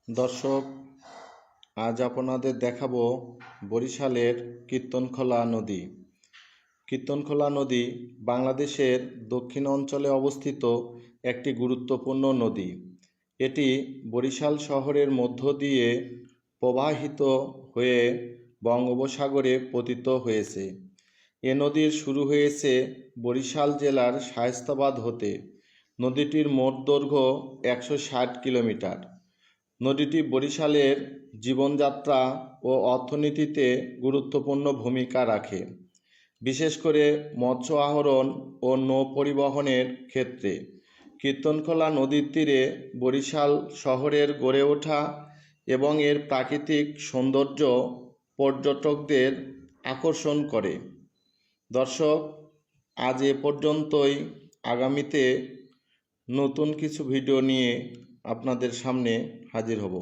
দর্শক, আজ আপনাদের দেখাবো বরিশালের কীর্তনখোলা নদী। কীর্তনখোলা নদী বাংলাদেশের দক্ষিণ অঞ্চলে অবস্থিত একটি গুরুত্বপূর্ণ নদী। এটি বরিশাল শহরের মধ্য দিয়ে প্রবাহিত হয়ে বঙ্গোপসাগরে পতিত হয়েছে। এ নদীর শুরু হয়েছে বরিশাল জেলার শায়েস্তাবাদ হতে। নদীটির মোট দৈর্ঘ্য 160 কিলোমিটার। নদীটি বরিশালের জীবনযাত্রা ও অর্থনীতিতে গুরুত্বপূর্ণ ভূমিকা রাখে, বিশেষ করে মৎস্য আহরণ ও নৌ পরিবহনের ক্ষেত্রে। কীর্তনখোলা নদীর তীরে বরিশাল শহরের গড়ে ওঠা এবং এর প্রাকৃতিক সৌন্দর্য পর্যটকদের আকর্ষণ করে। দর্শক, আজ এ পর্যন্তই। আগামীতে নতুন কিছু ভিডিও নিয়ে আপনাদের সামনে হাজির হব।